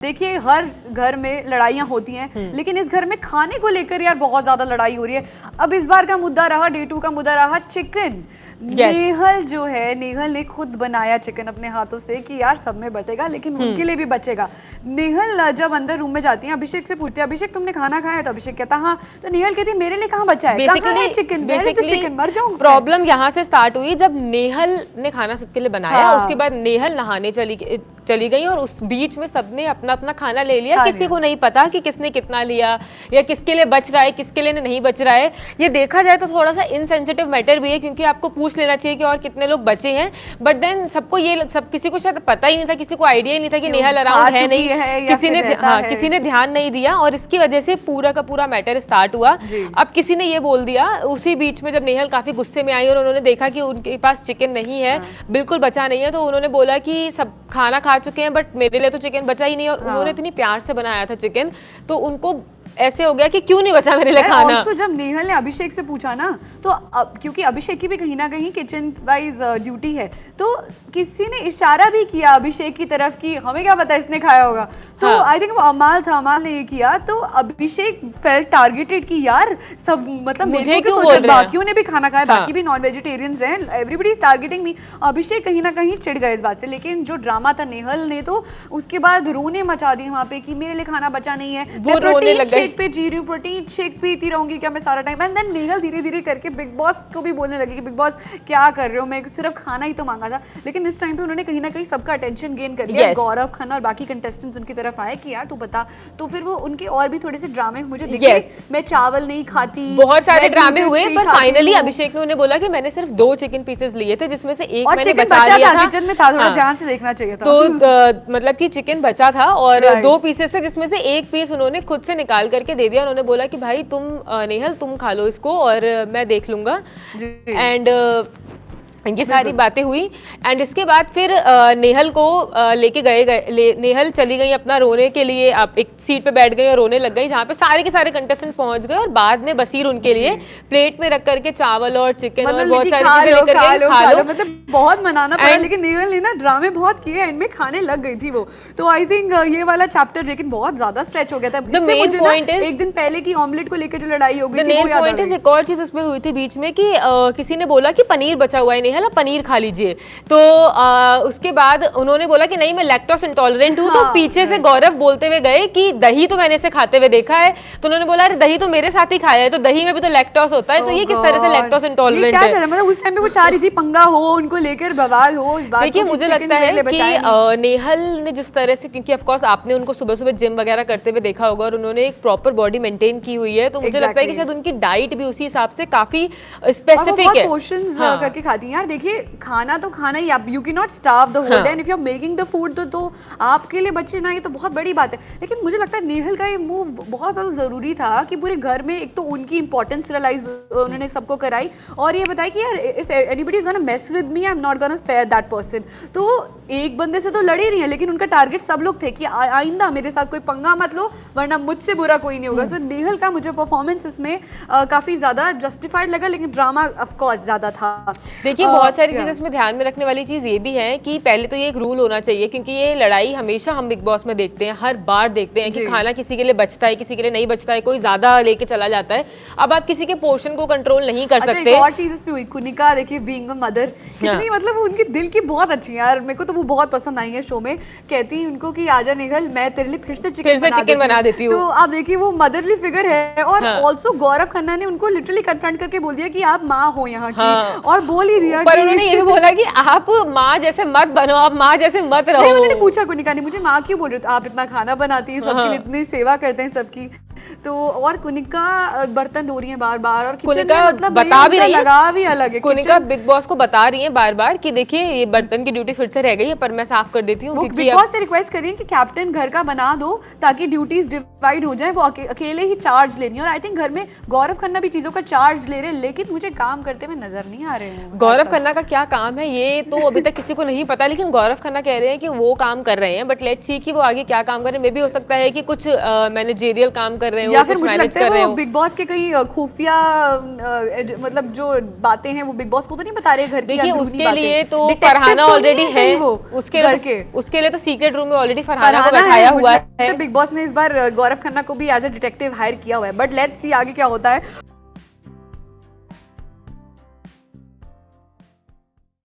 देखिए हर घर में लड़ाइयाँ होती हैं, लेकिन इस घर में खाने को लेकर यार बहुत ज्यादा लड़ाई हो रही है। अब इस बार का मुद्दा रहा, डे 2 का मुद्दा रहा चिकन। नेहल जो है, नेहल ने खुद बनाया चिकन अपने हाथों से कि यार सब में बचेगा लेकिन उनके लिए भी बचेगा। नेहल जब अंदर रूम में जाती है, अभिषेक से पूछती है अभिषेक तुमने खाना खाया? तो अभिषेक कहता हाँ। तो नेहल कहती है मेरे लिए कहाँ बचा है, कहाँ है चिकन? चिकन मर जाऊं। प्रॉब्लम यहाँ से स्टार्ट हुई जब नेहल ने खाना सबके लिए बनाया। उसके बाद नेहल नहाने चली गई और उस बीच में सबने अपना अपना खाना ले लिया। किसी को नहीं पता कि किसने कितना लिया या किसके लिए बच रहा है, किसके लिए नहीं बच रहा है। ये देखा जाए तो थोड़ा सा इनसेंसिटिव मैटर भी है, क्योंकि आपको पूछ लेना चाहिए कि और कितने लोग बचे हैं। बट देन सबको ये किसी को शायद पता ही नहीं था, किसी को आइडिया ही नहीं था कि नेहल अराउंड है नहीं है, किसी ने ध्यान नहीं दिया और इसकी वजह से पूरा का पूरा मैटर स्टार्ट हुआ। अब किसी ने ये बोल दिया उसी बीच में, जब नेहल काफी गुस्से में आई और उन्होंने देखा कि उनके पास चिकन नहीं है, बिल्कुल बचा नहीं है, तो उन्होंने बोला कि सब खाना खा चुके हैं बट मेरे लिए तो चिकन बचा ही नहीं। और उन्होंने इतनी प्यार से बनाया था चिकन, तो उनको ऐसे हो गया कि क्यों नहीं बचा मेरे लिए खाना। तो जब नेहल ने अभिषेक से पूछा ना, तो क्योंकि अभिषेक की भी कहीं ना कहीं किचन वाइज ड्यूटी है, तो किसी ने इशारा भी किया अभिषेक की तरफ कि हमें क्या पता इसने खाया होगा। तो आई थिंक वो अमाल था, अमाल ने ये किया, तो अभिषेक फेल्ट टारगेटेड कि यार सब मतलब मुझे क्यों बोल रहे हैं, बाकियों ने भी खाना खाया, बाकी भी नॉन वेजिटेरियंस हैं, एवरीबॉडी इज टारगेटिंग मी। अभिषेक कहीं ना कहीं चिढ़ गए इस बात से। लेकिन जो ड्रामा था, नेहल ने तो उसके बाद रोने मचा दी वहां पे कि मेरे लिए खाना बचा नहीं है, वो रोने लग गई, शेक पे जी रही हूँ, प्रोटीन शेक पीती रहूंगी क्या मैं सारा टाइम। एंड देन नेहल धीरे धीरे करके बिग बॉस को भी बोलने लगी कि बिग बॉस क्या कर रहे हो, मैं सिर्फ खाना ही तो मांगा था। लेकिन इस टाइम पे उन्होंने कहीं ना कहीं सबका अटेंशन गेन कर लिया। गौरव खन्ना और बाकी कंटेस्टेंट्स उनकी तरफ आए कि यार तू बता, तो फिर वो उनके और भी थोड़े से ड्रामे मुझे दिखे। मैं चावल नहीं खाती, बहुत सारे ड्रामे हुए, पर फाइनली अभिषेक ने उन्हें बोला कि मैंने सिर्फ 2 चिकन पीसेस लिए थे, जिसमें से एक मैंने बचा लिया था, किचन में था, थोड़ा ध्यान से देखना चाहिए था। तो मतलब कि चिकन बचा था और 2 पीसेस से, जिसमें से एक पीस उन्होंने खुद से निकाल करके दे दिया। उन्होंने बोला कि भाई तुम नेहल तुम खा लो इसको और मैं देख लूंगा। एंड ये सारी बातें हुई एंड इसके बाद फिर नेहल को लेके नेहल चली गई अपना रोने के लिए। आप एक सीट पे बैठ गई और रोने लग गई, जहाँ पे सारे के सारे कंटेस्टेंट पहुंच गए और बाद में बसीर उनके लिए प्लेट में रख करके चावल और चिकन और बहुत सारी चीजें लेकर गई, खा लो। मतलब बहुत मनाना पड़ा, लेकिन नेहल ने ना ड्रामे बहुत किए, एंड में खाने लग गई थी वो। तो आई थिंक ये वाला चैप्टर लेकिन बहुत ज्यादा स्ट्रेच हो गया था। द मेन पॉइंट इज एक दिन पहले की ऑमलेट को लेकर जो लड़ाई हो गई, द मेन पॉइंट इज एक और चीज उसमें हुई थी बीच में कि किसी ने बोला कि पनीर बचा हुआ है, नेहल पनीर खा लीजिए। तो उसके बाद उन्होंने बोला कि नहीं मैं लैक्टोस इंटॉलरेंट हूँ। तो पीछे से गौरव बोलते हुए गए कि दही तो मैंने इसे खाते हुए देखा है। तो उन्होंने बोला अरे दही तो मेरे साथ ही खाया है, तो दही में भी तो लैक्टोस होता है, तो ये किस तरह से लैक्टोस इंटॉलरेंट है? मतलब उस टाइम पे वो चाह रही थी पंगा हो, उनको लेकर बवाल हो। देखिए मुझे लगता है कि नेहल ने जिस तरह से, क्योंकि ऑफ कोर्स आपने उनको सुबह सुबह जिम वगैरह करते हुए देखा होगा और उन्होंने एक प्रॉपर बॉडी मेंटेन की हुई है, तो मुझे लगता है कि शायद उनकी डाइट भी उसी हिसाब से काफी स्पेसिफिक है। पोर्शंस करके खाती हैं यार। देखिए खाना तो खाना ही, आप you can not starve the whole day, and if you are making the food तो आपके लिए बचे ना, ये तो बहुत बड़ी बात है। लेकिन मुझे लगता है नेहल का ये मूव बहुत ज्यादा जरूरी था कि पूरे घर में एक तो उनकी इंपॉर्टेंस रियलाइज उन्होंने सबको कराई और ये बताया कि यार if anybody is gonna mess with me, I am not gonna spare that person. तो एक बंदे से तो लड़ ही रही है, लेकिन उनका टारगेट सब लोग थे कि आइंदा मेरे साथ कोई पंगा मत लो, वरना मुझसे बुरा कोई नहीं होगा। सो नेहल का मुझे परफॉर्मेंस इसमें काफी ज्यादा जस्टिफाइड लगा, लेकिन ड्रामा ऑफ कोर्स ज्यादा था। देखिए बहुत सारी चीजें इसमें ध्यान में रखने वाली चीज ये भी है कि पहले तो ये एक रूल होना चाहिए, क्योंकि ये लड़ाई हमेशा हम बिग बॉस में देखते हैं, हर बार देखते हैं कि खाना किसी के लिए बचता है, किसी के लिए नहीं बचता है, कोई ज्यादा लेके चला जाता है। अब आप किसी के पोर्शन को कंट्रोल नहीं कर सकते। एक और चीज इसमें हुई, कुनिका देखिए बीइंग अ मदर, कितनी मतलब वो उनकी दिल की बहुत अच्छी है यार, मेरे को तो वो बहुत पसंद आई है शो में। कहती उनको कि आजा नेहल मैं तेरे लिए फिर से चिकन बना देती हूँ। तो आप देखिए वो मदरली फिगर है। और ऑल्सो गौरव खन्ना ने उनको लिटरली कन्फ्रंट करके बोल दिया कि आप माँ हो यहाँ की, और बोल ही दिया। पर उन्होंने ये भी बोला कि आप माँ जैसे मत बनो, आप माँ जैसे मत रहो। उन्होंने पूछा कुनिका ने, मुझे माँ क्यों बोल रहे हो, आप इतना खाना बनाती हैं सबके लिए, इतनी सेवा करते हैं सबकी। तो और कुनिका बर्तन धो रही है बार बार, और कुनिका मतलब बता भी रही है, लगा भी अलग है। कुनिका बिग बॉस को बता रही है बार बार कि देखिए ये बर्तन की ड्यूटी फिर से रह गई है, पर मैं साफ कर देती हूँ। बिग बॉस से रिक्वेस्ट कर रही है कि कैप्टन घर का बना दो ताकि ड्यूटीज डिवाइड हो जाए, वो अकेले ही चार्ज ले रही है। और आई थिंक घर में गौरव खन्ना भी चीजों का चार्ज ले रहे हैं, लेकिन मुझे काम करते हुए नजर नहीं आ रहे हैं। गौरव खन्ना का क्या काम है ये तो अभी तक किसी को नहीं पता, लेकिन गौरव खन्ना कह रहे हैं कि वो काम कर रहे हैं, बट लेट्स सी कि वो आगे क्या काम कर रहे हैं। मे भी हो सकता है कि कुछ मैनेजेरियल काम कर रहे हो, या फिर कुछ मुझे मैनेज लगता कर रहे है वो हो। बिग बॉस के कई खुफिया मतलब जो बातें हैं वो बिग बॉस को तो नहीं बता रहे घर की देखिए अंदरूनी उसके बातें। लिए तो Detective फरहाना तो नहीं ऑलरेडी है है, कहीं वो घर के। उसके लिए तो सीक्रेट रूम में ऑलरेडी फरहाना को फरहाना बैठाया है, मुझे हुआ लगता है। है बिग बॉस ने इस बार गौरव खन्ना को भी एज ए डिटेक्टिव हायर किया हुआ है, बट लेट्स सी आगे क्या होता है।